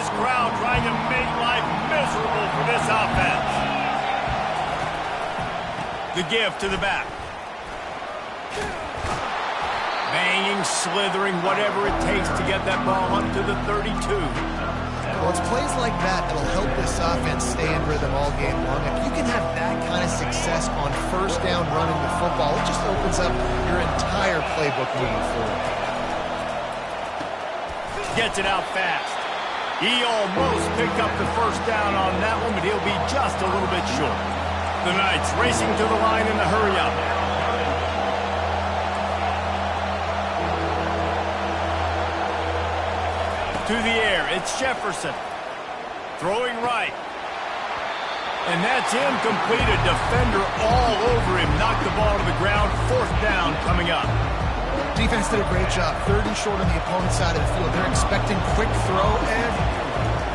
this crowd trying to make life miserable for this offense. The give to the back. Banging, slithering, whatever it takes to get that ball up to the 32. Well, it's plays like that that'll help this offense stay in rhythm all game long. If you can have that kind of success on first down running the football, it just opens up your entire playbook moving forward. Gets it out fast. He almost picked up the first down on that one, but he'll be just a little bit short. The Knights racing to the line in the hurry-up. To the air, it's Jefferson. Throwing right. And that's incomplete. A defender all over him. Knocked the ball to the ground. Fourth down coming up. Defense did a great job. 3rd and short on the opponent's side of the field. They're expecting quick throw, and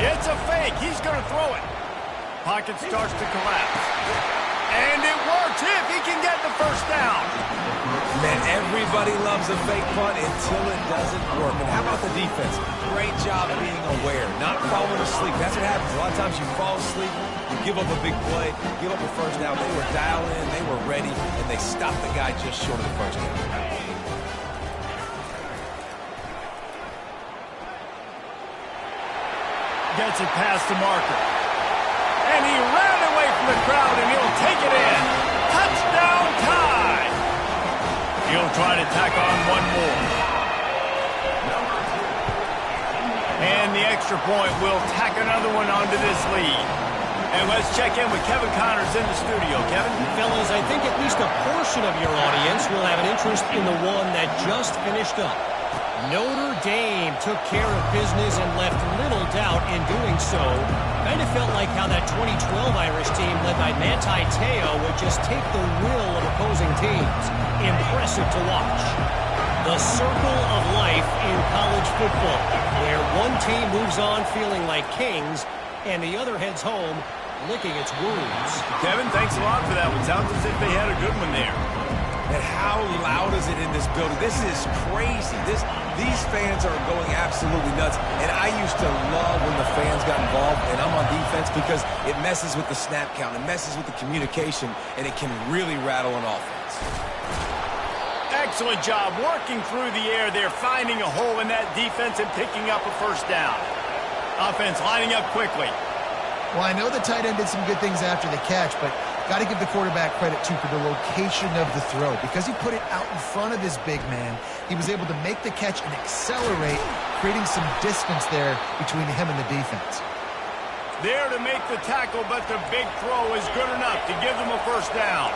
it's a fake. He's going to throw it. Pocket starts to collapse. And it works if he can get the first down. Man, everybody loves a fake punt until it doesn't work. And how about the defense? Great job being aware, not falling asleep. That's what happens. A lot of times you fall asleep, you give up a big play, give up a first down. They were dialed in, they were ready, and they stopped the guy just short of the first down. Gets it past the marker. And he ran away from the crowd, and he'll take it in. Touchdown tie. He'll try to tack on one more. And the extra point will tack another one onto this lead. And let's check in with Kevin Connors in the studio. Kevin? Fellas, I think at least a portion of your audience will have an interest in the one that just finished up. Notre Dame took care of business and left little doubt in doing so. Kind of felt like how that 2012 Irish team led by Ncaa would just take the will of opposing teams. Impressive to watch. The circle of life in college football, where one team moves on feeling like kings and the other heads home licking its wounds. Kevin, thanks a lot for that one. Sounds as if they had a good one there. And how loud is it in this building? This is crazy. These fans are going absolutely nuts. And I used to love when the fans got involved, and I'm on defense because it messes with the snap count. It messes with the communication, and it can really rattle an offense. Excellent job working through the air there, finding a hole in that defense and picking up a first down. Offense lining up quickly. well, I know the tight end did some good things after the catch, but got to give the quarterback credit, too, for the location of the throw. Because he put it out in front of his big man, he was able to make the catch and accelerate, creating some distance there between him and the defense. There to make the tackle, but the big throw is good enough to give them a first down.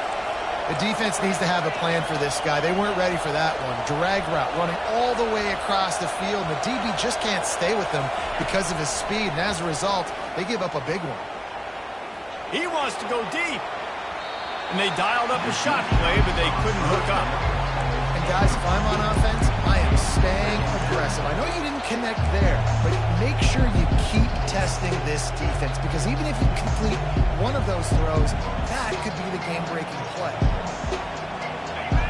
The defense needs to have a plan for this guy. They weren't ready for that one. Drag route running all the way across the field. The DB just can't stay with them because of his speed, and as a result, they give up a big one. He wants to go deep. And they dialed up a shot play, but they couldn't hook up. And guys, if I'm on offense, I am staying aggressive. I know you didn't connect there, but make sure you keep testing this defense, because even if you complete one of those throws, that could be the game-breaking play.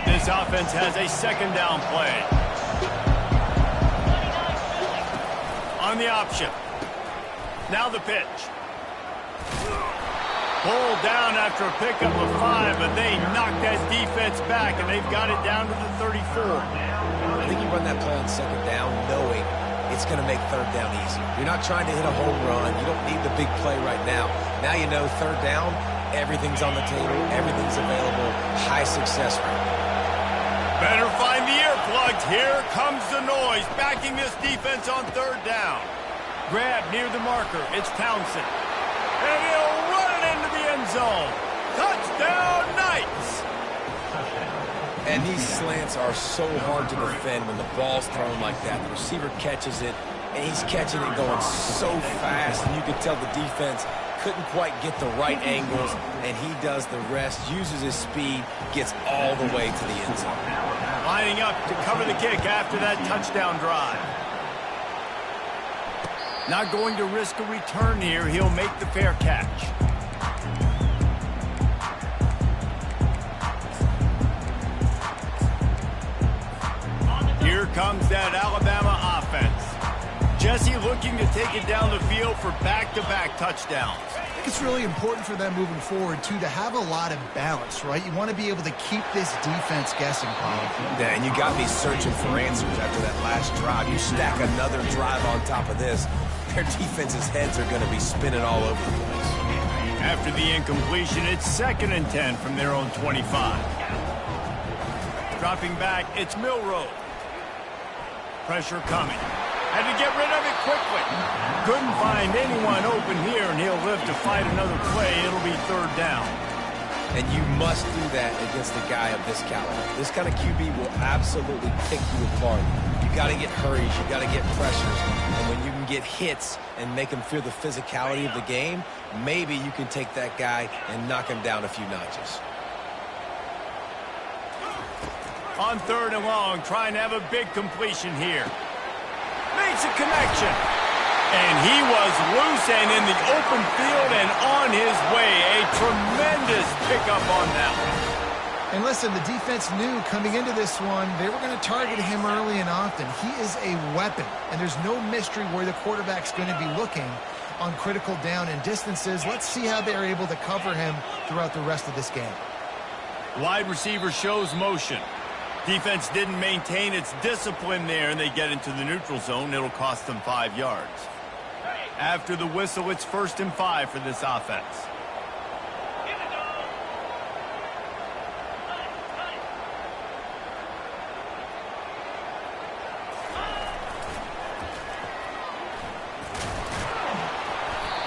This offense has a second down play. On the option. Now the pitch. Pulled down after a pickup of 5, but they knocked that defense back, and they've got it down to the 34. I think you run that play on second down knowing it's going to make third down easy. You're not trying to hit a home run. You don't need the big play right now. Now you know third down, everything's on the table, everything's available, high success rate. Better find the earplugs. Here comes the noise, backing this defense on third down. Grab near the marker. It's Townsend. And he'll run it into the end zone. Touchdown, Knights! And these slants are so hard to defend when the ball's thrown like that. The receiver catches it, and he's catching it going so fast, and you can tell the defense couldn't quite get the right angles, and he does the rest, uses his speed, gets all the way to the end zone. Lining up to cover the kick after that touchdown drive. Not going to risk a return here. He'll make the fair catch. Here comes that Alabama offense. Jesse looking to take it down the field for back-to-back touchdowns. I think it's really important for them moving forward, too, to have a lot of balance, right? You want to be able to keep this defense guessing, Paul. Yeah, and you got me searching for answers after that last drive. You stack another drive on top of this, their defense's heads are going to be spinning all over the place. After the incompletion, it's 2nd and 10 from their own 25. Dropping back, it's Milroe. Pressure coming. Had to get rid of it quickly. Couldn't find anyone open here, and he'll live to fight another play. It'll be 3rd down. And you must do that against a guy of this caliber. This kind of QB will absolutely pick you apart. You got to get hurries. You got to get pressures. And when you can get hits and make him feel the physicality of the game, maybe you can take that guy and knock him down a few notches. On 3rd and long, trying to have a big completion here. Makes a connection. And he was loose and in the open field and on his way. A tremendous pickup on that one. And listen, the defense knew coming into this one, they were going to target him early and often. He is a weapon, and there's no mystery where the quarterback's going to be looking on critical down and distances. Let's see how they're able to cover him throughout the rest of this game. Wide receiver shows motion. Defense didn't maintain its discipline there, and they get into the neutral zone. It'll cost them 5 yards. After the whistle, it's 1st and 5 for this offense.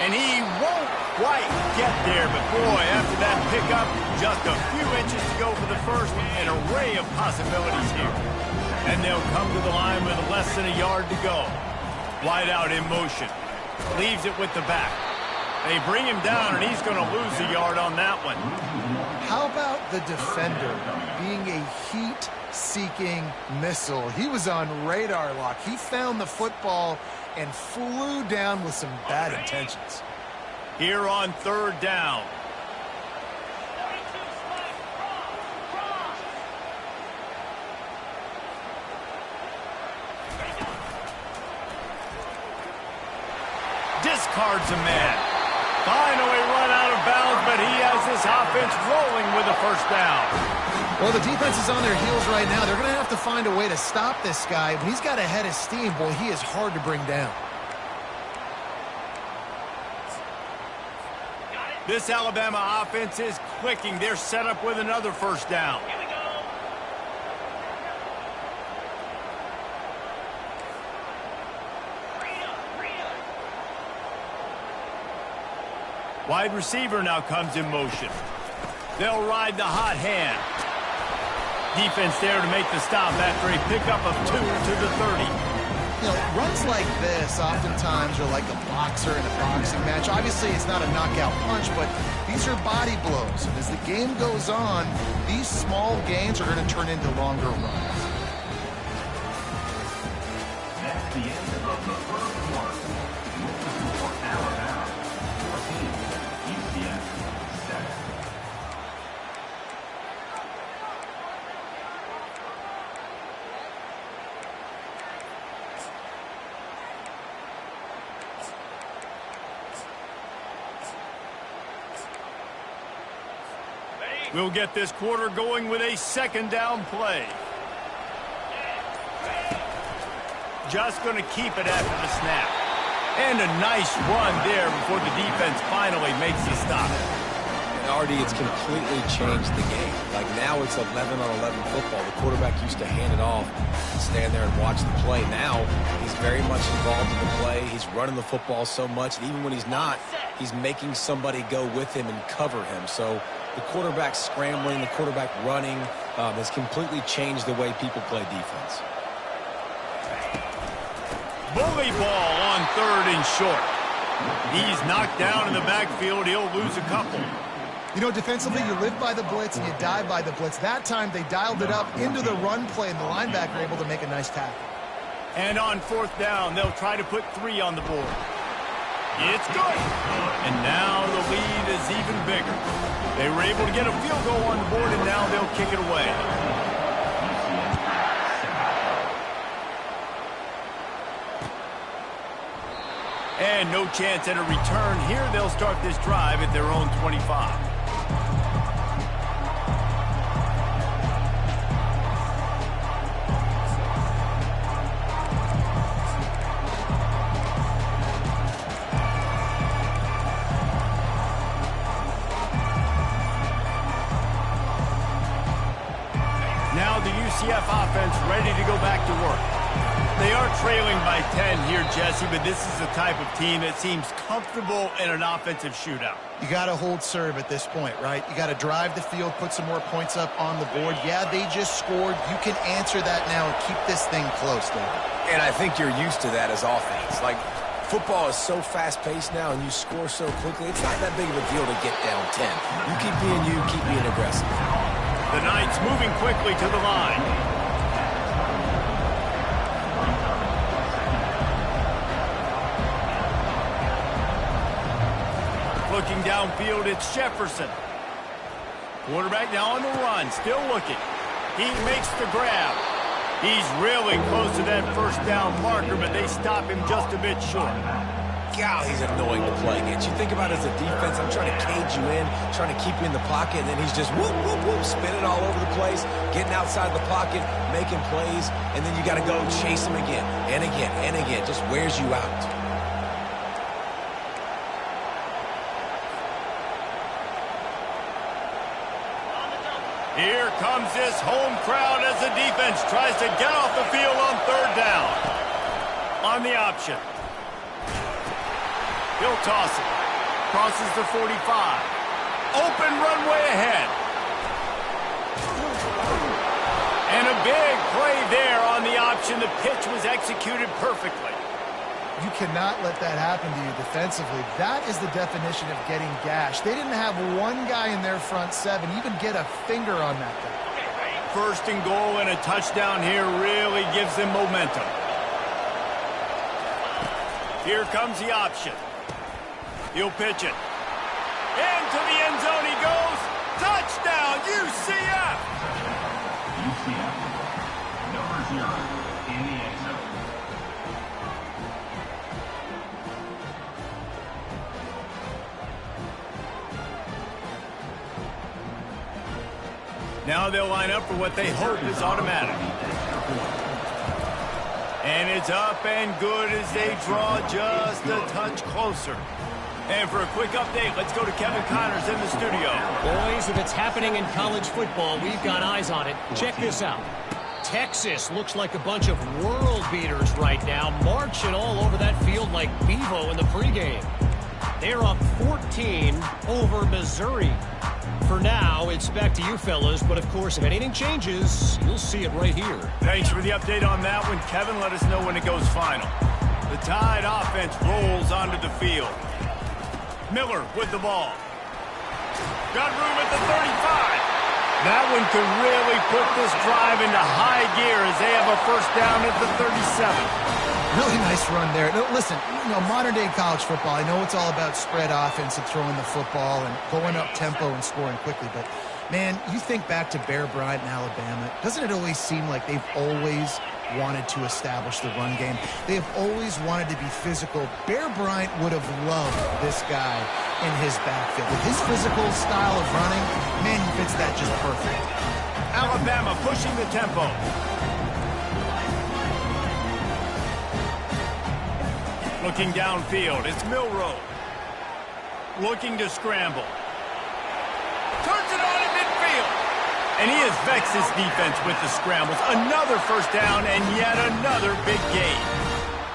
And he won't quite get there, but boy, after that pickup, just a few inches to go for the first, an array of possibilities here. And they'll come to the line with less than a yard to go. Wide out in motion. Leaves it with the back. They bring him down, and he's going to lose a yard on that one. How about the defender being a heat-seeking missile? He was on radar lock. He found the football and flew down with some bad intentions. Here on 3rd down. Discards a man. Finally run out of bounds, but he has this offense rolling with a 1st down. Well, the defense is on their heels right now. They're going to have to find a way to stop this guy. When he's got a head of steam, boy, he is hard to bring down. This Alabama offense is clicking. They're set up with another 1st down. Wide receiver now comes in motion. They'll ride the hot hand. Defense there to make the stop after a pickup of 2 to the 30. You know, runs like this oftentimes are like a boxer in a boxing match. Obviously, it's not a knockout punch, but these are body blows. And as the game goes on, these small gains are going to turn into longer runs. That's the end of the 1st quarter. For Alabama, 14, UCF 7. We'll get this quarter going with a 2nd down play. Just going to keep it after the snap. And a nice run there before the defense finally makes the stop. And Artie, it's completely changed the game. Like now it's 11-on-11 football. The quarterback used to hand it off and stand there and watch the play. Now he's very much involved in the play. He's running the football so much. And even when he's not, he's making somebody go with him and cover him. So the quarterback scrambling, the quarterback running has completely changed the way people play defense. Bully ball on 3rd and short. He's knocked down in the backfield. He'll lose a couple. You know, defensively, you live by the blitz and you die by the blitz. That time, they dialed it up into the run play, and the linebacker able to make a nice tackle. And on 4th down, they'll try to put 3 on the board. It's good. And now the lead is even bigger. They were able to get a field goal on the board, and now they'll kick it away. And no chance at a return here. They'll start this drive at their own 25. Now the UCF offense ready to go back to work. They are trailing by 10 here, Jesse, but this is the type of team that seems comfortable in an offensive shootout. You got to hold serve at this point, right? You got to drive the field, put some more points up on the board. Yeah, they just scored. You can answer that now and keep this thing close, David. And I think you're used to that as offense. Like, football is so fast-paced now and you score so quickly, it's not that big of a deal to get down 10. You keep being you, keep being aggressive. The Knights moving quickly to the line. Looking downfield, it's Jefferson. Quarterback now on the run, still looking. He makes the grab. He's really close to that first down marker, but they stop him just a bit short. God, he's annoying to play against. You think about it as a defense, I'm trying to cage you in, trying to keep you in the pocket, and then he's just whoop, whoop, whoop, spinning all over the place, getting outside the pocket, making plays, and then you got to go chase him again and again and again. Just wears you out. Here comes this home crowd as the defense tries to get off the field on third down. On the option. He'll toss it. Crosses the 45. Open runway ahead. And a big play there on the option. The pitch was executed perfectly. You cannot let that happen to you defensively. That is the definition of getting gashed. They didn't have one guy in their front seven even get a finger on that guy. First and goal and a touchdown here really gives them momentum. Here comes the option. He'll pitch it. Into the end zone he goes. Touchdown, UCF! UCF, number 0 in the end zone. Now they'll line up for what they hope is automatic. And it's up and good as they draw just a touch closer. And for a quick update, let's go to Kevin Connors in the studio. Boys, if it's happening in college football, we've got eyes on it. Check this out. Texas looks like a bunch of world beaters right now, marching all over that field like Bevo in the pregame. They're up 14 over Missouri. For now, it's back to you fellas, but of course, if anything changes, you'll see it right here. Thanks for the update on that one, Kevin. Let us know when it goes final. The Tide offense rolls onto the field. Miller with the ball. Got room at the 35. That one could really put this drive into high gear as they have a first down at the 37. Really nice run there. No, listen, modern-day college football, I know it's all about spread offense and throwing the football and going up tempo and scoring quickly, but, man, you think back to Bear Bryant in Alabama, doesn't it always seem like they've always wanted to establish the run game? They have always wanted to be physical. Bear Bryant would have loved this guy in his backfield. With his physical style of running, man, he fits that just perfect. Alabama pushing the tempo. Looking downfield, it's Milroe. Looking to scramble. Turns it on in midfield. And he has vexed his defense with the scrambles. Another first down and yet another big gain.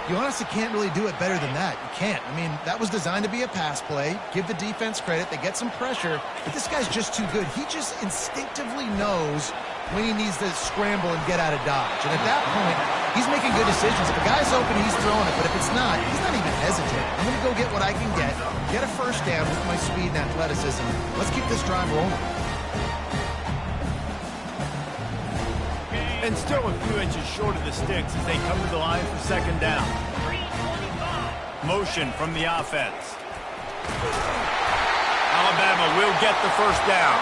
You honestly can't really do it better than that. You can't. I mean, that was designed to be a pass play. Give the defense credit. They get some pressure. But this guy's just too good. He just instinctively knows when he needs to scramble and get out of dodge. And at that point, he's making good decisions. If a guy's open, he's throwing it. But if it's not, he's not even hesitating. I'm going to go get what I can get a first down with my speed and athleticism. Let's keep this drive rolling. And still a few inches short of the sticks as they come to the line for second down. Motion from the offense. Alabama will get the first down.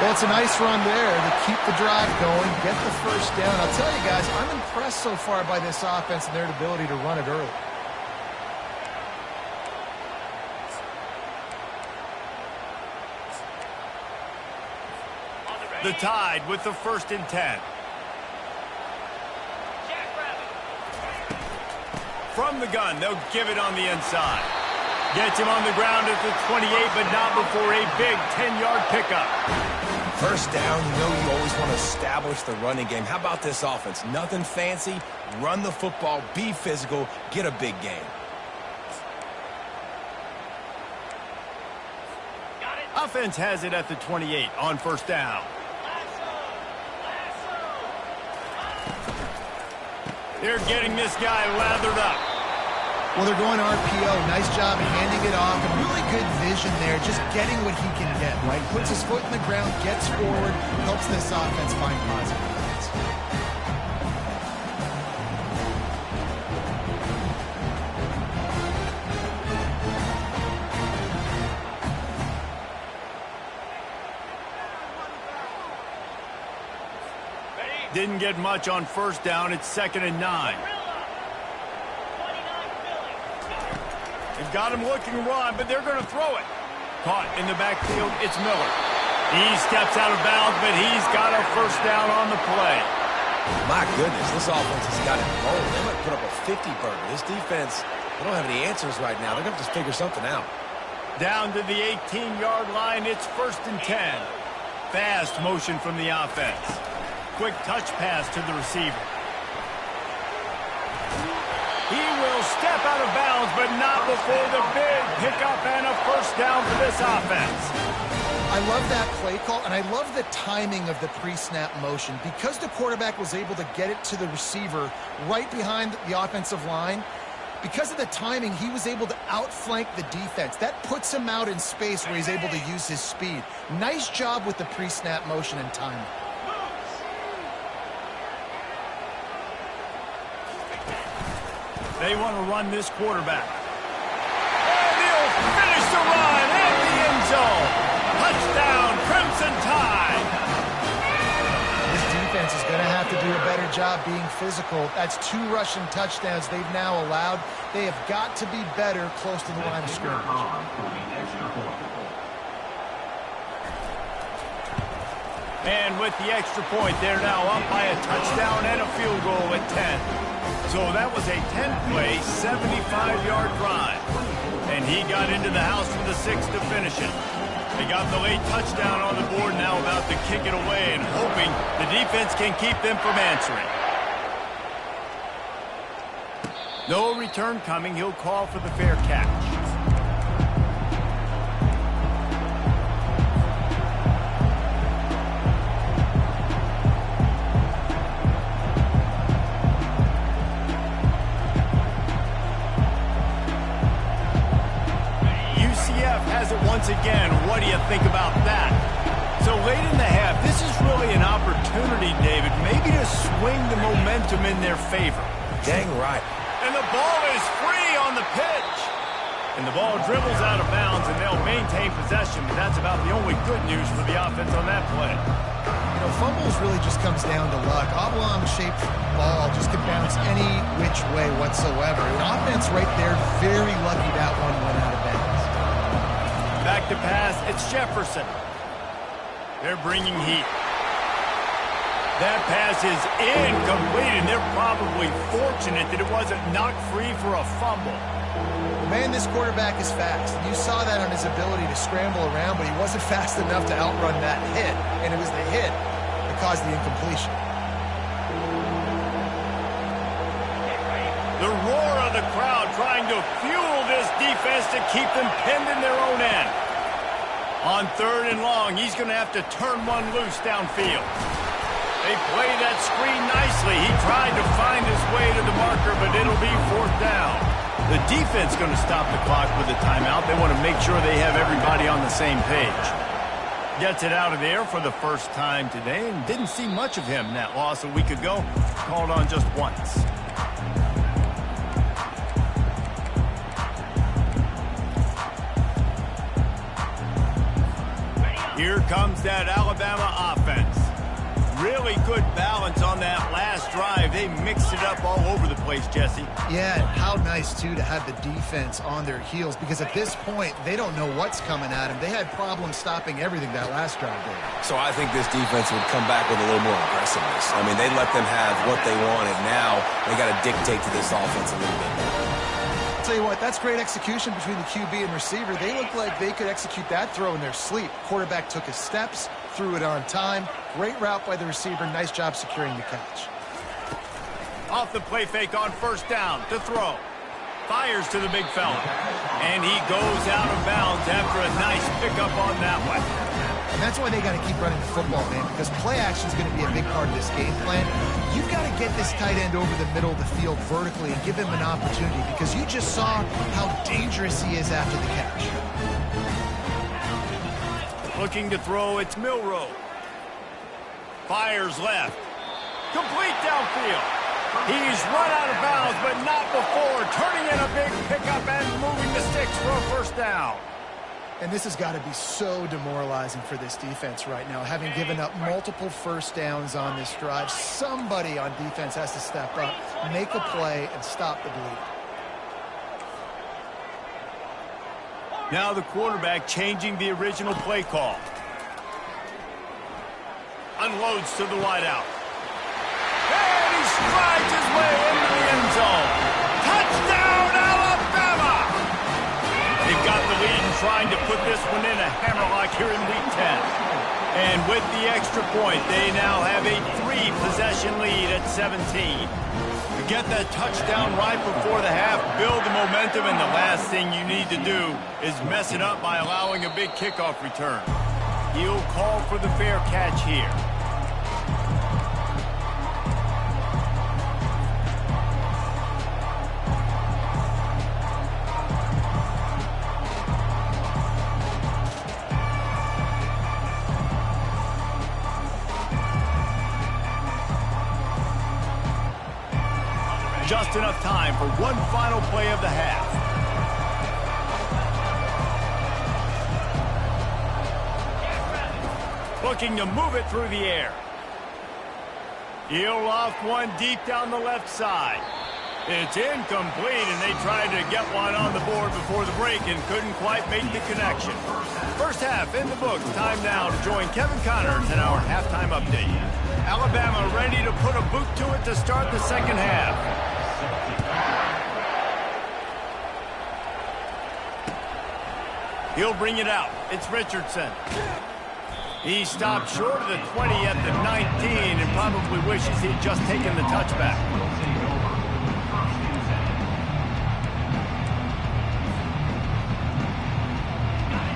Well, it's a nice run there to keep the drive going, get the first down. I'll tell you guys, I'm impressed so far by this offense and their ability to run it early. The Tide with the 1st and 10. From the gun, they'll give it on the inside. Gets him on the ground at the 28, but not before a big 10-yard pickup. First down, you know you always want to establish the running game. How about this offense? Nothing fancy. Run the football, be physical, get a big gain. Offense has it at the 28 on 1st down. They're getting this guy lathered up. Well, they're going RPO. Nice job handing it off. And really good vision there, just getting what he can get, right? Puts his foot in the ground, gets forward, helps this offense find positive points. Didn't get much on 1st down. It's 2nd and 9. They've got him looking run, but they're going to throw it. Caught in the backfield, it's Miller. He steps out of bounds, but he's got a 1st down on the play. My goodness, this offense has got it rolling. They might put up a 50-burger. This defense, they don't have any answers right now. They're going to have to figure something out. Down to the 18-yard line, it's 1st and 10. Fast motion from the offense. Quick touch pass to the receiver. He will step out of bounds, but not before the big pickup and a 1st down for this offense. I love that play call, and I love the timing of the pre-snap motion. Because the quarterback was able to get it to the receiver right behind the offensive line, because of the timing, he was able to outflank the defense. That puts him out in space where he's able to use his speed. Nice job with the pre-snap motion and timing. They want to run this quarterback. And he'll finish the run in the end zone. Touchdown, Crimson Tide. This defense is going to have to do a better job being physical. That's 2 rushing touchdowns they've now allowed. They have got to be better close to the line of scrimmage. And with the extra point, they're now up by a touchdown and a field goal at 10. So that was a 10-play, 75-yard drive. And he got into the house for the 6th to finish it. They got the late touchdown on the board, now about to kick it away and hoping the defense can keep them from answering. No return coming. He'll call for the fair catch. Has it once again. What do you think about that? So late in the half, this is really an opportunity, David, maybe to swing the momentum in their favor. Dang right. And the ball is free on the pitch. And the ball dribbles out of bounds, and they'll maintain possession, but that's about the only good news for the offense on that play. You know, fumbles really just comes down to luck. Oblong-shaped ball just could bounce any which way whatsoever. An offense right there, very lucky that one went out of bounds. Back to pass, it's Jefferson. They're bringing heat. That pass is incomplete, and they're probably fortunate that it wasn't knocked free for a fumble. Man, this quarterback is fast. You saw that on his ability to scramble around, but he wasn't fast enough to outrun that hit, and it was the hit that caused the incompletion. The roar of the crowd trying to fuel this defense to keep them pinned in their own end. On 3rd and long, he's going to have to turn one loose downfield. They play that screen nicely. He tried to find his way to the marker, but it'll be 4th down. The defense going to stop the clock with a timeout. They want to make sure they have everybody on the same page. Gets it out of there for the first time today, and didn't see much of him in that loss a week ago. Called on just once. Here comes that Alabama offense. Really good balance on that last drive. They mixed it up all over the place, Jesse. Yeah, and how nice, too, to have the defense on their heels, because at this point, they don't know what's coming at them. They had problems stopping everything that last drive did. So I think this defense would come back with a little more aggressiveness. I mean, they let them have what they wanted. Now they got to dictate to this offense a little bit more. Tell you what, that's great execution between the QB and receiver. They looked like they could execute that throw in their sleep. Quarterback took his steps, threw it on time. Great route by the receiver. Nice job securing the catch. Off the play fake on first down to throw. Fires to the big fella. And he goes out of bounds after a nice pickup on that one. And that's why they got to keep running the football, man, because play action is going to be a big part of this game plan. You've got to get this tight end over the middle of the field vertically and give him an opportunity, because you just saw how dangerous he is after the catch. Looking to throw, it's Milroe. Fires left. Complete downfield. He's run out of bounds, but not before turning in a big pickup and moving the sticks for a first down. And this has got to be so demoralizing for this defense right now, having given up multiple first downs on this drive. Somebody on defense has to step up, make a play, and stop the bleed. Now the quarterback changing the original play call. Unloads to the wideout. And he strides his way into the end zone. Touchdown, Alabama! They've got the lead and trying to put this one in a hammerlock here in Week 10. And with the extra point, they now have a 3-possession lead at 17. To get that touchdown right before the half, build the momentum, and the last thing you need to do is mess it up by allowing a big kickoff return. He'll call for the fair catch here. Just enough time for one final play of the half. Looking to move it through the air. He'll loft one deep down the left side. It's incomplete, and they tried to get one on the board before the break and couldn't quite make the connection. First half in the books. Time now to join Kevin Connors in our halftime update. Alabama ready to put a boot to it to start the second half. He'll bring it out. It's Richardson. He stopped short of the 20 at the 19 and probably wishes he'd just taken the touchback.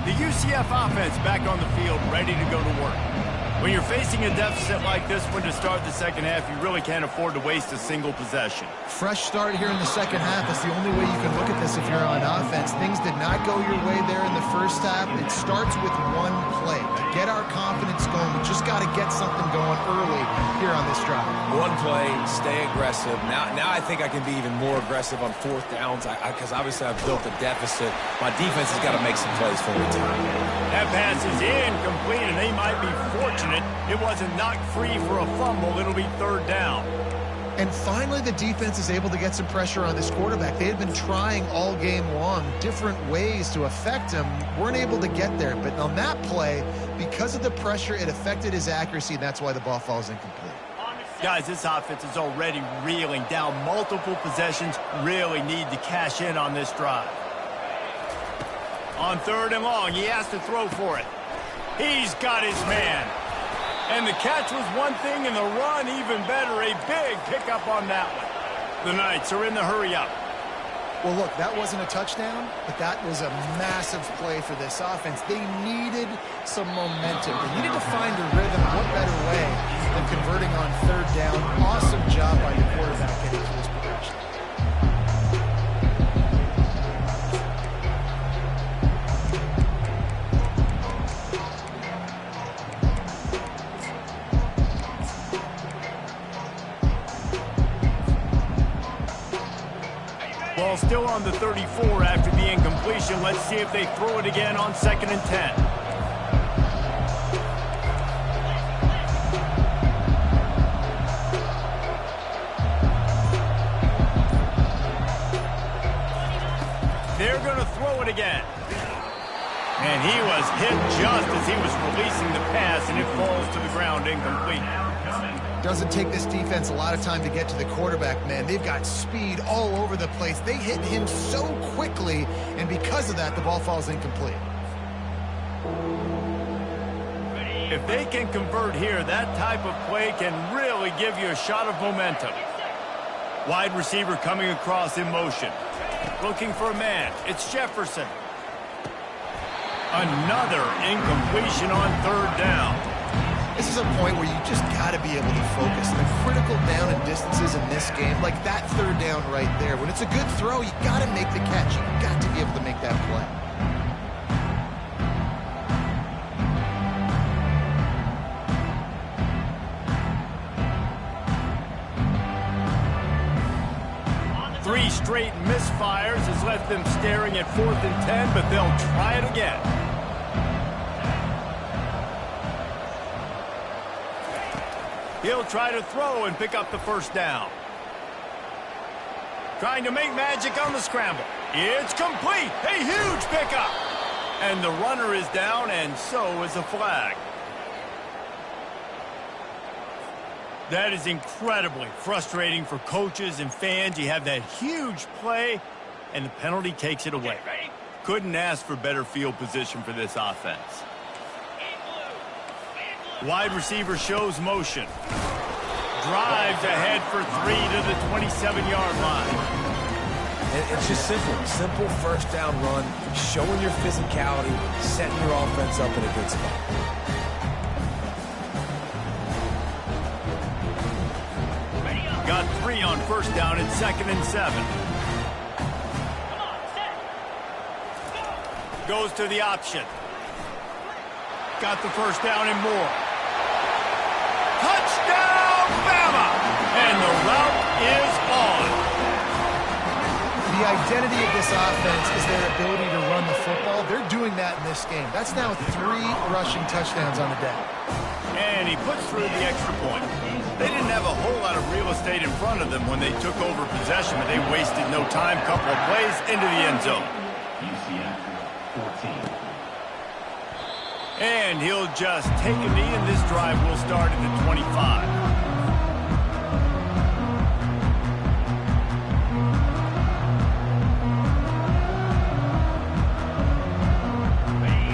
The UCF offense back on the field, ready to go to work. When you're facing a deficit like this one to start the second half, you really can't afford to waste a single possession. Fresh start here in the second half. That's the only way you can look at this if you're on offense. Things did not go your way there in the first half. It starts with one play. To get our confidence going, we just got to get something going early here on this drive. One play, stay aggressive. Now I think I can be even more aggressive on fourth downs because obviously I've built a deficit. My defense has got to make some plays for me tonight. That pass is incomplete, and they might be fortunate it wasn't knocked free for a fumble. It'll be third down. And finally, the defense is able to get some pressure on this quarterback. They had been trying all game long different ways to affect him. Weren't able to get there. But on that play, because of the pressure, it affected his accuracy, and that's why the ball falls incomplete. Guys, this offense is already reeling down multiple possessions. Really need to cash in on this drive. On third and long, he has to throw for it. He's got his man. And the catch was one thing, and the run even better. A big pickup on that one. The Knights are in the hurry-up. Well, look, that wasn't a touchdown, but that was a massive play for this offense. They needed some momentum. They needed to find a rhythm. What better way than converting on third down? Awesome job by the quarterback getting to this progression. Ball still on the 34 after the incompletion. Let's see if they throw it again on 2nd and 10. they're going to throw it again. And he was hit just as he was releasing the pass, and it falls to the ground incomplete. Doesn't take this defense a lot of time to get to the quarterback, man. They've got speed all over the place. They hit him so quickly, and because of that, the ball falls incomplete. If they can convert here, that type of play can really give you a shot of momentum. Wide receiver coming across in motion. Looking for a man. It's Jefferson. Another incompletion on third down. This is a point where you just got to be able to focus. The critical down and distances in this game, like that third down right there. When it's a good throw, you got to make the catch. You got to be able to make that play. Three straight misfires has left them staring at 4th and 10, but they'll try it again. He'll try to throw and pick up the first down. Trying to make magic on the scramble. It's complete. A huge pickup. And the runner is down, and so is a flag. That is incredibly frustrating for coaches and fans. You have that huge play, and the penalty takes it away. Couldn't ask for better field position for this offense. Wide receiver shows motion. Drives ahead for 3 to the 27-yard line. And it's just simple. Simple first down run, showing your physicality, setting your offense up in a good spot. Got 3 on first down and 2nd and 7. Goes to the option. Got the first down and more. Touchdown, Bama! And the route is on. The identity of this offense is their ability to run the football. They're doing that in this game. That's now 3 rushing touchdowns on the day. And he puts through the extra point. They didn't have a whole lot of real estate in front of them when they took over possession, but they wasted no time. Couple of plays into the end zone. UCF 14. And he'll just take a knee, and this drive will start at the 25.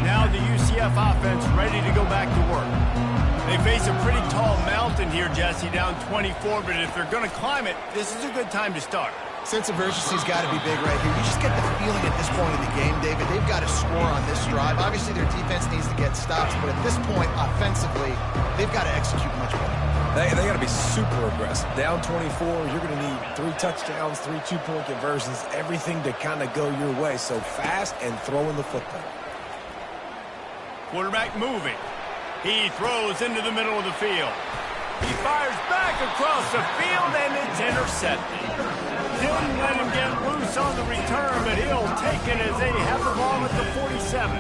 Now the UCF offense ready to go back to work. They face a pretty tall mountain here, Jesse, down 24, but if they're going to climb it, this is a good time to start. Sense of urgency's got to be big right here. You just get the feeling at this point in the game, David, they've got to score on this drive. Obviously, their defense needs to get stops, but at this point, offensively, they've got to execute much better. They got to be super aggressive. Down 24, you're going to need 3 touchdowns, 3 two-point conversions, everything to kind of go your way. So fast and throwing the football. Quarterback moving. He throws into the middle of the field. He fires back across the field, and it's intercepted. Didn't let him get loose on the return, but he'll take it as they have the ball at the 47.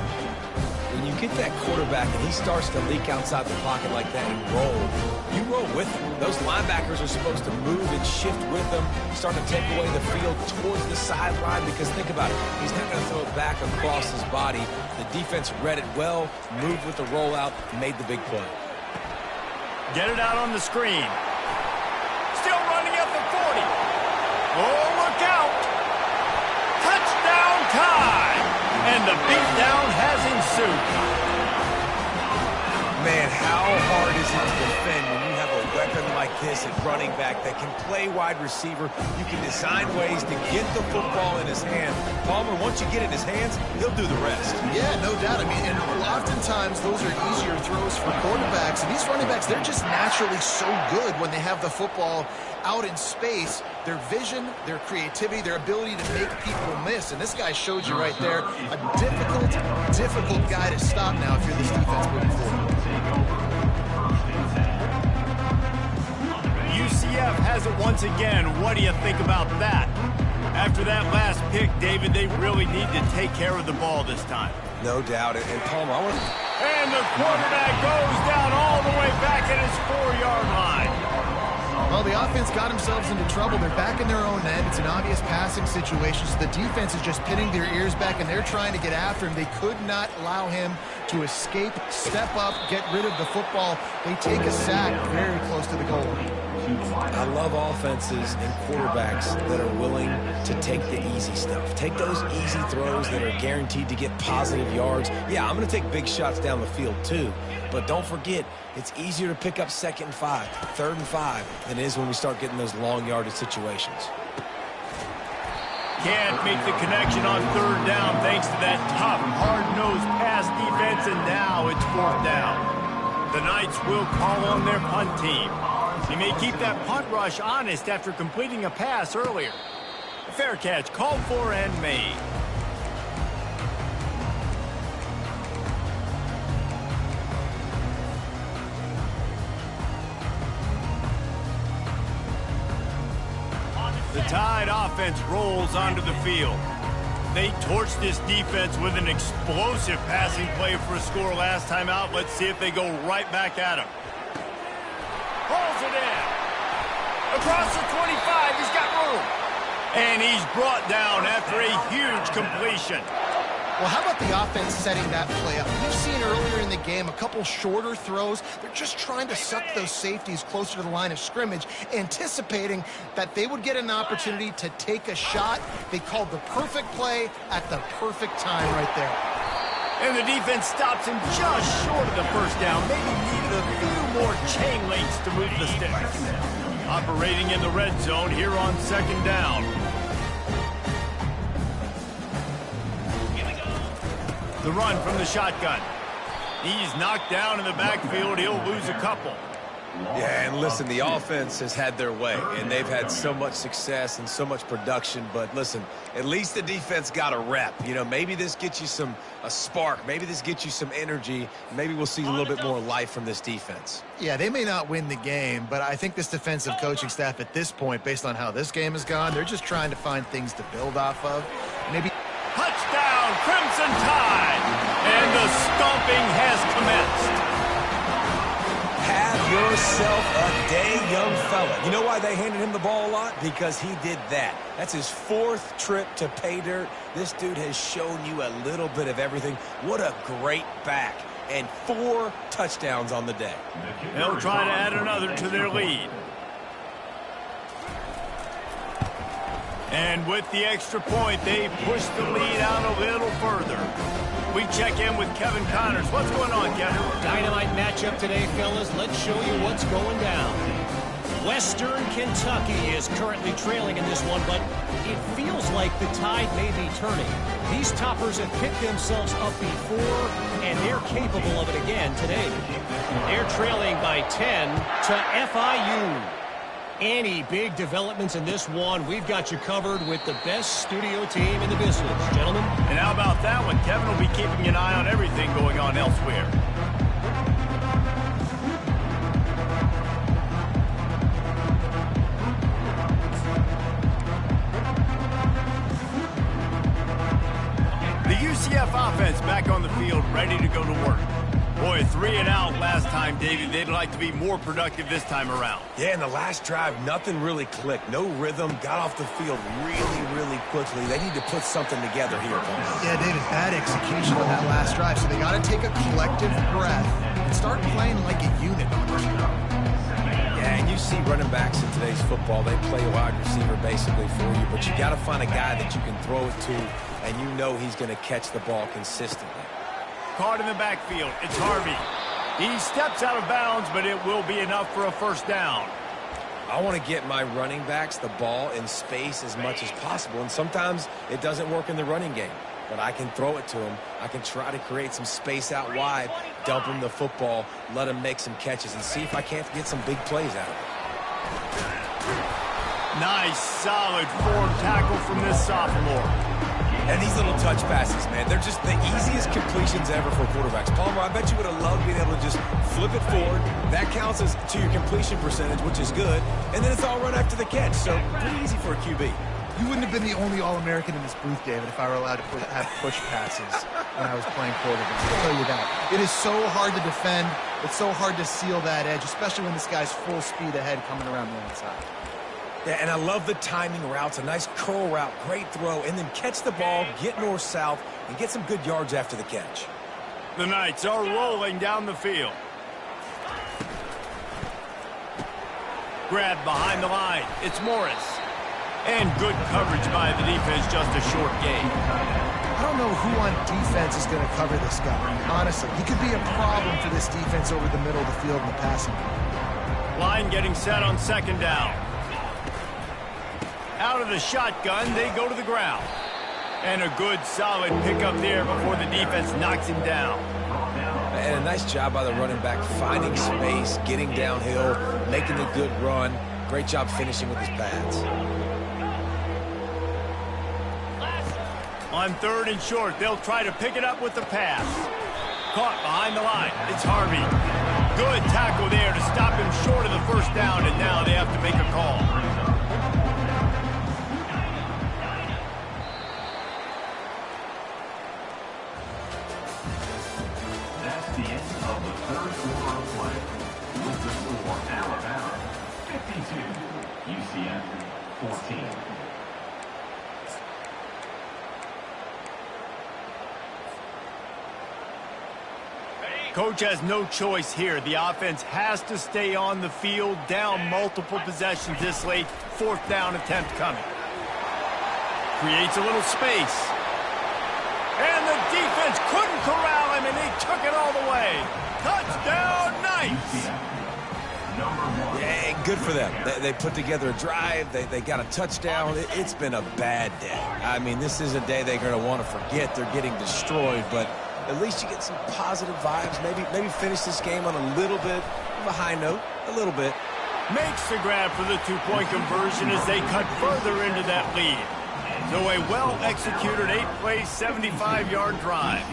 When you get that quarterback and he starts to leak outside the pocket like that and roll, you roll with him. Those linebackers are supposed to move and shift with him, start to take away the field towards the sideline, because think about it, he's not going to throw it back across his body. The defense read it well, moved with the rollout, made the big play. Get it out on the screen. Still running at the 40. Oh, look out. Touchdown time. And the beatdown has ensued. Man, how hard is it to defend when you have a weapon like this at running back that can play wide receiver? You can design ways to get the football in his hand. Palmer, once you get it in his hands, he'll do the rest. Yeah, no doubt. I mean, and oftentimes those are easier throws for quarterbacks. And these running backs, they're just naturally so good when they have the football out in space. Their vision, their creativity, their ability to make people miss. And this guy showed you right there, a difficult guy to stop now if you're this defense moving forward. UCF has it once again. What do you think about that? After that last pick, David, they really need to take care of the ball this time. No doubt. And Palmer, I want to... And the quarterback goes down all the way back at his 4-yard line. Well, the offense got themselves into trouble. They're back in their own end. It's an obvious passing situation, so the defense is just pinning their ears back, and they're trying to get after him. They could not allow him to escape, step up, get rid of the football. They take a sack very close to the goal line. I love offenses and quarterbacks that are willing to take the easy stuff. Take those easy throws that are guaranteed to get positive yards. Yeah, I'm going to take big shots down the field too, but don't forget, it's easier to pick up 2nd and 5, 3rd and 5 than it is when we start getting those long yardage situations. Can't make the connection on 3rd down thanks to that tough, hard-nosed pass defense, and now it's 4th down. The Knights will call on their punt team. He may keep that punt rush honest after completing a pass earlier. A fair catch called for and made. The Tide offense rolls onto the field. They torched this defense with an explosive passing play for a score last time out. Let's see if they go right back at him. Pulls it in. Across the 25, he's got room. And he's brought down after a huge completion. Well, how about the offense setting that play up? We've seen earlier in the game a couple shorter throws. They're just trying to suck those safeties closer to the line of scrimmage, anticipating that they would get an opportunity to take a shot. They called the perfect play at the perfect time right there. And the defense stops him just short of the 1st down. Maybe needed a few more chain links to move the sticks. Operating in the red zone here on 2nd down. The run from the shotgun. He's knocked down in the backfield. He'll lose a couple. Yeah, and listen, the offense has had their way, and they've had so much success and so much production. But listen, at least the defense got a rep. You know, maybe this gets you a spark. Maybe this gets you some energy. Maybe we'll see a little bit more life from this defense. Yeah, they may not win the game, but I think this defensive coaching staff at this point, based on how this game has gone, they're just trying to find things to build off of. Maybe Touchdown, Crimson Tide! And the stomping has commenced. Have yourself a day, young fella. You know why they handed him the ball a lot? Because he did that. That's his 4th trip to pay dirt. This dude has shown you a little bit of everything. What a great back. And 4 touchdowns on the day. They'll try to add another to their lead. And with the extra point, they push the lead out a little further. We check in with Kevin Connors. What's going on, Kevin? Dynamite matchup today, fellas. Let's show you what's going down. Western Kentucky is currently trailing in this one, but it feels like the tide may be turning. These toppers have picked themselves up before, and they're capable of it again today. They're trailing by 10 to FIU. Any big developments in this one, we've got you covered with the best studio team in the business, gentlemen. And how about that one? Kevin will be keeping an eye on everything going on elsewhere. The UCF offense back on the field, ready to go to work. Boy, 3 and out last time, Davey. They'd like to be more productive this time around. Yeah, in the last drive, nothing really clicked. No rhythm, got off the field really quickly. They need to put something together here. Yeah, David, bad execution on that last drive. So they got to take a collective breath and start playing like a unit on this field. Yeah, and you see running backs in today's football, they play a wide receiver basically for you, but you got to find a guy that you can throw it to, and you know he's going to catch the ball consistently. Caught in the backfield. It's Harvey. He steps out of bounds, but it will be enough for a 1st down. I want to get my running backs the ball in space as much as possible, and sometimes it doesn't work in the running game, but I can throw it to him. I can try to create some space out wide, dump him the football, let him make some catches, and see if I can't get some big plays out of it. Nice, solid form tackle from this sophomore. And these little touch passes, man, they're just the easiest completions ever for quarterbacks. Palmer, I bet you would have loved being able to just flip it forward. That counts as to your completion percentage, which is good. And then it's all run after the catch, so pretty easy for a QB. You wouldn't have been the only All-American in this booth, David, if I were allowed to have push passes when I was playing quarterback. I'll tell you that. It is so hard to defend. It's so hard to seal that edge, especially when this guy's full speed ahead coming around the outside. Yeah, and I love the timing routes, a nice curl route, great throw, and then catch the ball, get north-south, and get some good yards after the catch. The Knights are rolling down the field. Grab behind the line. It's Morris. And good coverage by the defense, just a short gain. I don't know who on defense is going to cover this guy. Honestly, he could be a problem for this defense over the middle of the field in the passing game. Line getting set on second down. Out of the shotgun, they go to the ground. And a good, solid pickup there before the defense knocks him down. And a nice job by the running back, finding space, getting downhill, making a good run. Great job finishing with his pads. On third and short, they'll try to pick it up with the pass. Caught behind the line. It's Harvey. Good tackle there to stop him short of the first down, and now they have to make a call. That's the end of the third quarter of play. With the score, Alabama 52, UCF 14. Coach has no choice here. The offense has to stay on the field, down multiple possessions this late. Fourth down attempt coming. Creates a little space. And the defense couldn't corral him, and he took it all the way. Touchdown, Knights! Yeah, good for them. They put together a drive. They got a touchdown. It's been a bad day. I mean, this is a day they're going to want to forget. They're getting destroyed, but at least you get some positive vibes. Maybe finish this game on a little bit of a high note, a little bit. Makes the grab for the two-point conversion as they cut further into that lead. So a well-executed 8-play, 75-yard drive.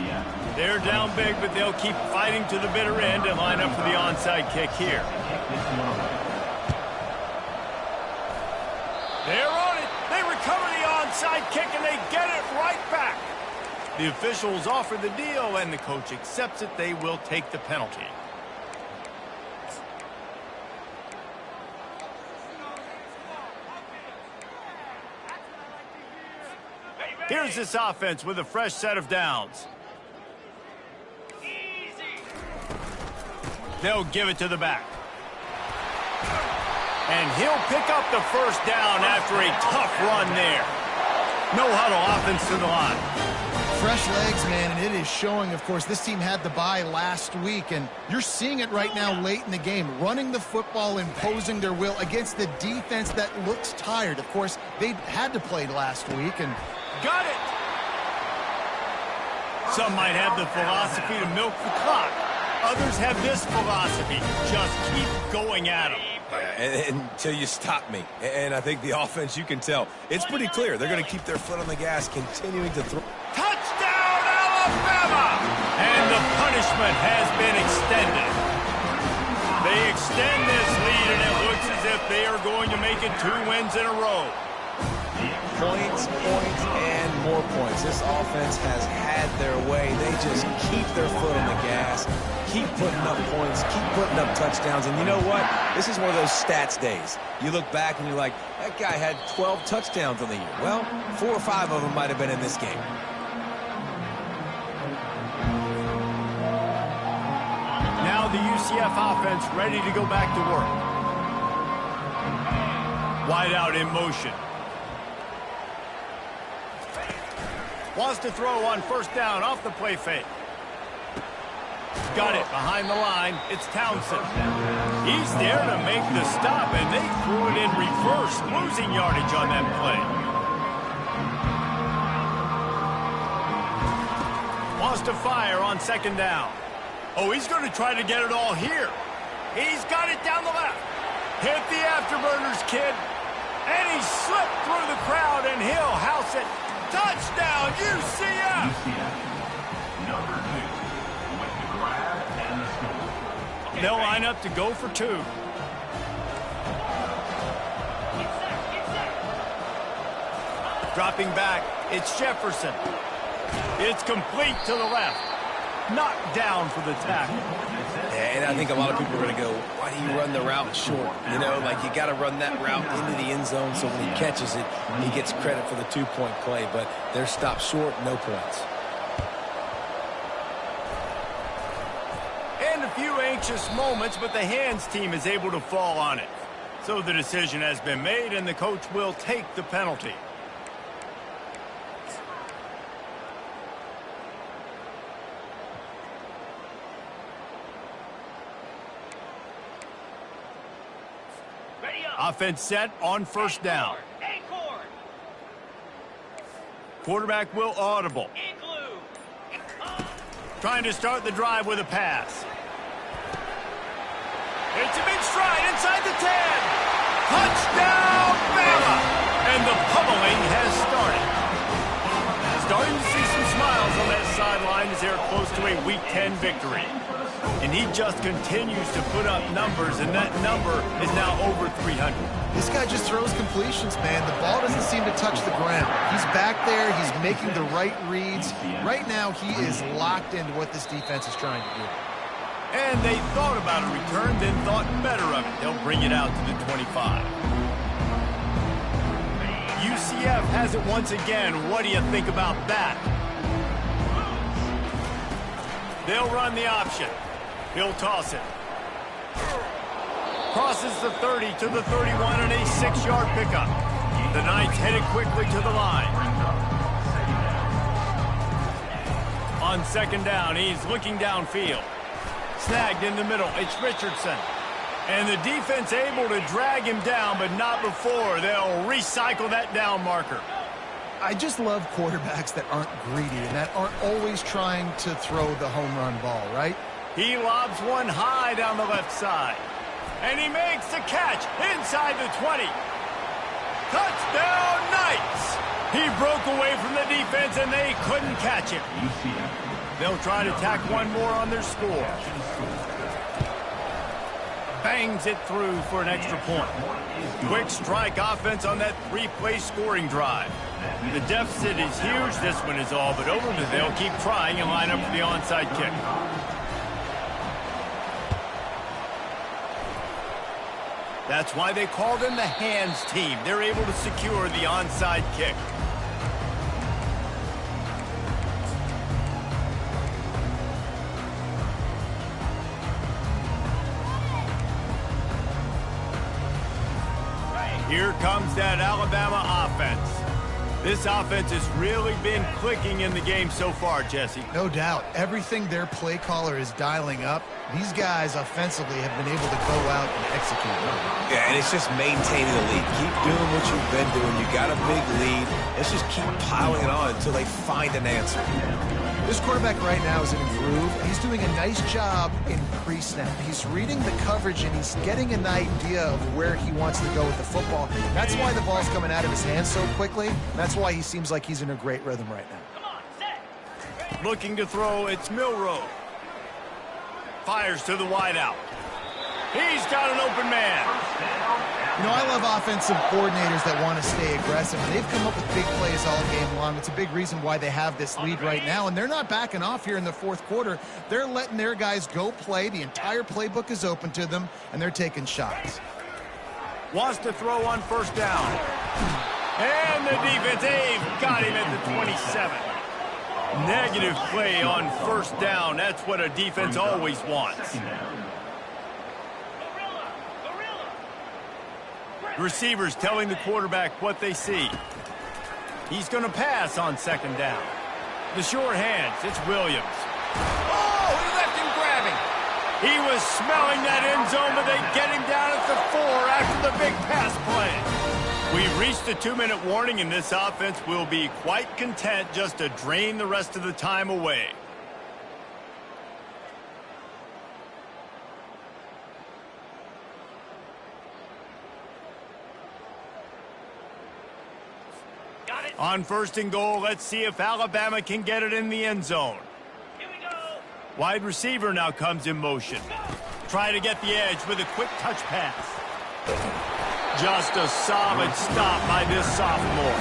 They're down big, but they'll keep fighting to the bitter end and line up for the onside kick here. They're on it. They recover the onside kick, and they get it right back. The officials offer the deal, and the coach accepts it. They will take the penalty. Here's this offense with a fresh set of downs. They'll give it to the back. And he'll pick up the first down after a tough run there. No huddle offense to the line. Fresh legs, man, and it is showing. Of course, this team had the bye last week, and you're seeing it right now late in the game. Running the football, imposing their will against the defense that looks tired. Of course, they had to play last week, and got it! Some might have the philosophy to milk the clock. Others have this philosophy. Just keep going at them. Until you stop me. And I think the offense, you can tell, it's pretty clear. They're going to keep their foot on the gas, continuing to throw. Touchdown, Alabama! And the punishment has been extended. They extend this lead, and it looks as if they are going to make it 2 wins in a row. Points, and more points. This offense has had their way. They just keep their foot on the gas, keep putting up points, keep putting up touchdowns. And you know what? This is one of those stats days. You look back and you're like, that guy had 12 touchdowns on the year. Well, 4 or 5 of them might have been in this game. Now the UCF offense ready to go back to work. Wide out in motion. Wants to throw on first down off the play fake. Got it behind the line. It's Townsend. He's there to make the stop, and they threw it in reverse, losing yardage on that play. Wants to fire on second down. Oh, he's going to try to get it all here. He's got it down the left. Hit the afterburners, kid. And he slipped through the crowd, and he'll house it. Touchdown, UCF! Number 2, with the grab and the score. They'll line up to go for 2. Dropping back, it's Jefferson. It's complete to the left. Knocked down for the tackle. Yeah, and I think a lot of people are going to go, why do you run the route short? You know, like you got to run that route into the end zone so when he catches it, he gets credit for the two-point play. But they're stopped short, no points. And a few anxious moments, but the hands team is able to fall on it. So the decision has been made, and the coach will take the penalty. Offense set on first down. Quarterback will audible. Trying to start the drive with a pass. It's a big stride inside the 10. Touchdown, Bama! And the pummeling has started. Starting to see some smiles on that sideline as they're close to a Week 10 victory. And he just continues to put up numbers, and that number is now over 300. This guy just throws completions, man. The ball doesn't seem to touch the ground. He's back there. He's making the right reads. Right now, he is locked into what this defense is trying to do. And they thought about a return, then thought better of it. They'll bring it out to the 25. UCF has it once again. What do you think about that? They'll run the option. He'll toss it. Crosses the 30 to the 31 and a 6-yard pickup. The Knights headed quickly to the line. On second down, he's looking downfield. Snagged in the middle, it's Richardson. And the defense able to drag him down, but not before. They'll recycle that down marker. I just love quarterbacks that aren't greedy and that aren't always trying to throw the home run ball, right? He lobs one high down the left side. And he makes the catch inside the 20. Touchdown, Knights! He broke away from the defense, and they couldn't catch him. They'll try to tack one more on their score. Bangs it through for an extra point. Quick strike offense on that 3-play scoring drive. The deficit is huge. This one is all but over, but they'll keep trying and line up for the onside kick. That's why they call them the hands team. They're able to secure the onside kick. Here comes that Alabama offense. This offense has really been clicking in the game so far, Jesse. No doubt. Everything their play caller is dialing up, these guys offensively have been able to go out and execute. Yeah, and it's just maintaining the lead. Keep doing what you've been doing. You got a big lead. Let's just keep piling it on until they find an answer. This quarterback right now is in a groove. He's doing a nice job in pre-snap. He's reading the coverage, and he's getting an idea of where he wants to go with the football. That's why the ball's coming out of his hands so quickly. That's why he seems like he's in a great rhythm right now. Looking to throw, it's Milroe. Fires to the wideout. He's got an open man. You know, I love offensive coordinators that want to stay aggressive, and they've come up with big plays all game long. It's a big reason why they have this lead right now, and they're not backing off here in the fourth quarter. They're letting their guys go play. The entire playbook is open to them, and they're taking shots. Wants to throw on first down. And the defense, they've got him at the 27. Negative play on first down. That's what a defense always wants. Receivers telling the quarterback what they see. He's going to pass on second down. The short hands, it's Williams. Oh, he left him grabbing. He was smelling that end zone, but they get him down at the 4 after the big pass play. We've reached a 2-minute warning, and this offense will be quite content just to drain the rest of the time away. On first and goal, let's see if Alabama can get it in the end zone. Here we go. Wide receiver now comes in motion. Try to get the edge with a quick touch pass. Just a solid stop by this sophomore.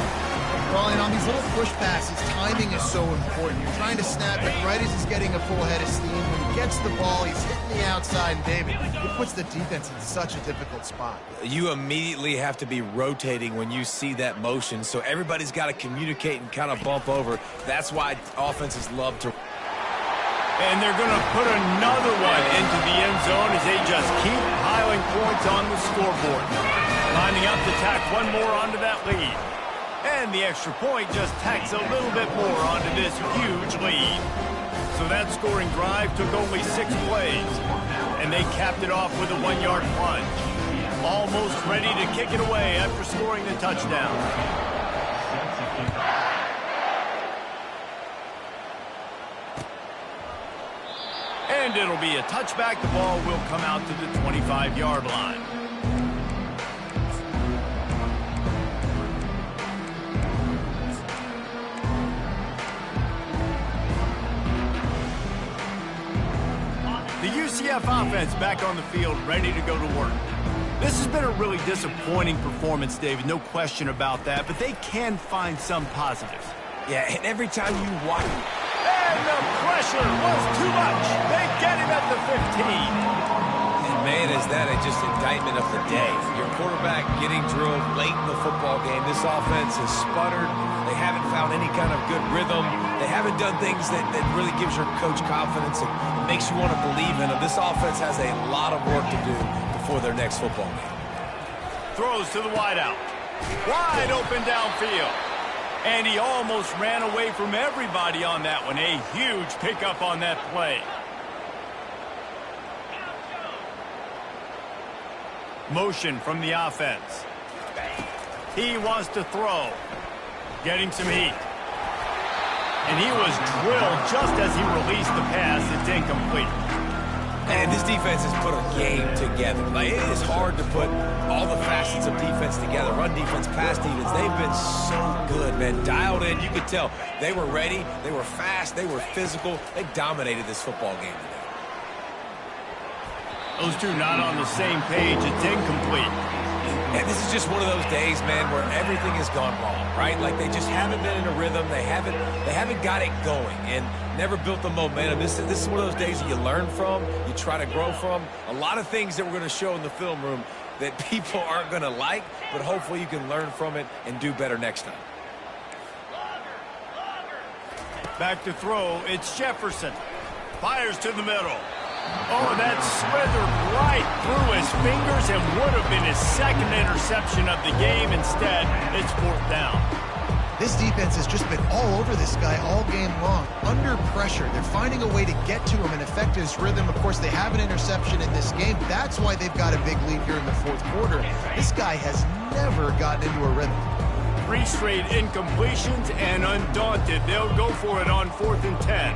Well, and on these little push passes, timing is so important. You're trying to snap it right as he's getting a full head of steam. When he gets the ball, he's hitting the outside, and David, it puts the defense in such a difficult spot. You immediately have to be rotating when you see that motion, so everybody's got to communicate and kind of bump over. That's why offenses love to. And they're going to put another one into the end zone as they just keep piling points on the scoreboard. Lining up to tack one more onto that lead. And the extra point just tacks a little bit more onto this huge lead. So that scoring drive took only 6 plays. And they capped it off with a 1-yard plunge. Almost ready to kick it away after scoring the touchdown. And it'll be a touchback. The ball will come out to the 25-yard line. The UCF offense back on the field, ready to go to work. This has been a really disappointing performance, David, no question about that, but they can find some positives. Yeah, and every time you watch it. And the pressure was too much. They get him at the 15. And man, is that just indictment of the day. Your quarterback getting drilled late in the football game. This offense has sputtered. They haven't found any kind of good rhythm. They haven't done things that really gives your coach confidence and makes you want to believe in them. This offense has a lot of work to do before their next football game. Throws to the wideout. Wide open downfield. And he almost ran away from everybody on that one. A huge pickup on that play. Motion from the offense. He wants to throw. Getting some heat. And he was drilled just as he released the pass. It's incomplete. And this defense has put a game together. Like, it is hard to put all the facets of defense together. Run defense, pass defense. They've been so good, man. Dialed in. You could tell they were ready. They were fast. They were physical. They dominated this football game today. Those two not on the same page. It's incomplete. And this is just one of those days, man, where everything has gone wrong, right? Like, they just haven't been in a rhythm. They haven't got it going and never built the momentum. This is one of those days that you learn from, you try to grow from. A lot of things that we're going to show in the film room that people aren't going to like, but hopefully you can learn from it and do better next time. Back to throw. It's Jefferson. Fires to the middle. Oh, that slithered right through his fingers and would have been his second interception of the game. Instead, it's 4th down. This defense has just been all over this guy all game long. Under pressure, they're finding a way to get to him and affect his rhythm. Of course, they have an interception in this game. That's why they've got a big lead here in the 4th quarter. This guy has never gotten into a rhythm. 3 straight incompletions, and undaunted, they'll go for it on 4th and 10.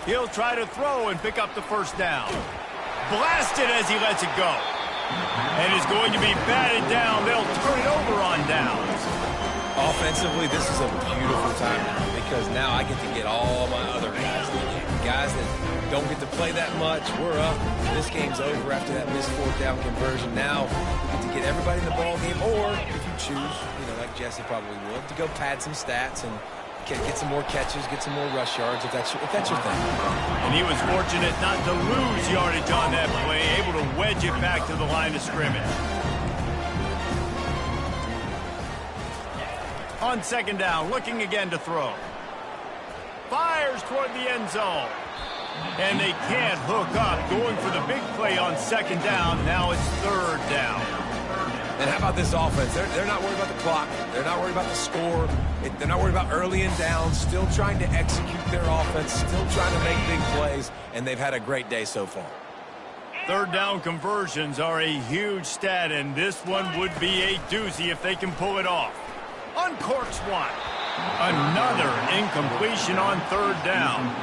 He'll try to throw and pick up the 1st down. Blasted as he lets it go. And is going to be batted down. They'll turn it over on downs. Offensively, this is a beautiful time now because now I get to get all my other guys in the game. Guys that don't get to play that much. We're up. This game's over after that missed 4th down conversion. Now we get to get everybody in the ball game, or if you choose, like Jesse probably would, to go pad some stats and get some more catches, get some more rush yards if that's your thing. And he was fortunate not to lose yardage on that play, able to wedge it back to the line of scrimmage. On 2nd down, looking again to throw. Fires toward the end zone. And they can't hook up, going for the big play on 2nd down. Now it's 3rd down. And how about this offense? They're not worried about the clock. They're not worried about the score. They're not worried about early and down. Still trying to execute their offense. Still trying to make big plays. And they've had a great day so far. 3rd down conversions are a huge stat, and this one would be a doozy if they can pull it off. Uncorks one. Another incompletion on 3rd down.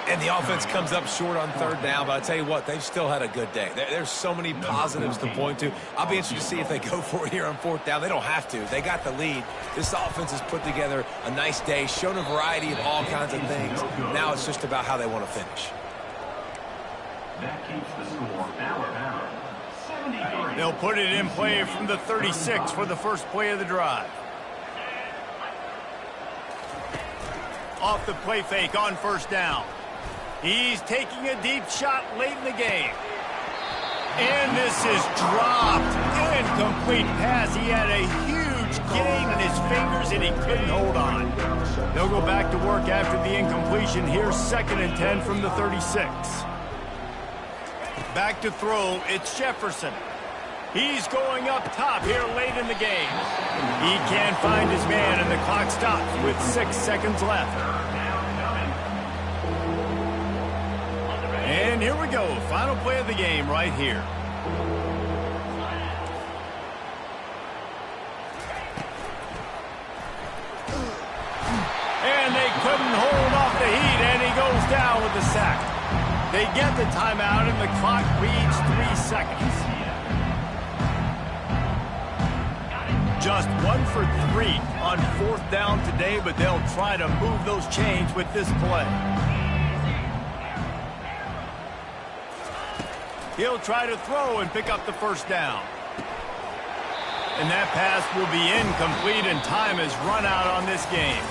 And the offense comes up short on 3rd down, but I'll tell you what, they've still had a good day. There's so many positives to point to. I'll be interested to see if they go for it here on 4th down. They don't have to. They got the lead. This offense has put together a nice day, shown a variety of all kinds of things. Now it's just about how they want to finish. That keeps the score Alabama They'll put it in play from the 36 for the first play of the drive. Off the play fake on first down. He's taking a deep shot late in the game. And this is dropped. Incomplete pass. He had a huge gain in his fingers, and he couldn't hold on. They'll go back to work after the incompletion. Here's 2nd and 10 from the 36. Back to throw. It's Jefferson. He's going up top here late in the game. He can't find his man, and the clock stops with 6 seconds left. And here we go. Final play of the game right here. And they couldn't hold off the heat, and he goes down with the sack. They get the timeout, and the clock reads 3 seconds. Just 1 for 3 on 4th down today, but they'll try to move those chains with this play. He'll try to throw and pick up the first down. And that pass will be incomplete, and time has run out on this game.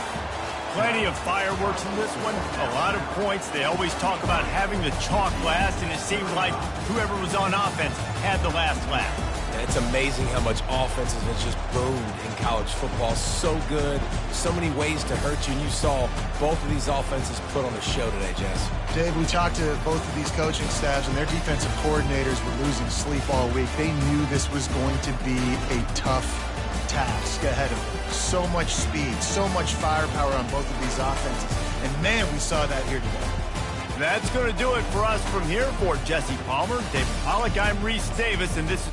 Plenty of fireworks in this one, a lot of points. They always talk about having the chalk last, and it seemed like whoever was on offense had the last laugh. And it's amazing how much offense has just boomed in college football. So good, so many ways to hurt you, and you saw both of these offenses put on a show today, Jess. Dave, we talked to both of these coaching staffs, and their defensive coordinators were losing sleep all week. They knew this was going to be a tough task ahead of them. So much speed, so much firepower on both of these offenses. And, man, we saw that here today. That's going to do it for us from here. For Jesse Palmer, David Pollack, I'm Reese Davis, and this is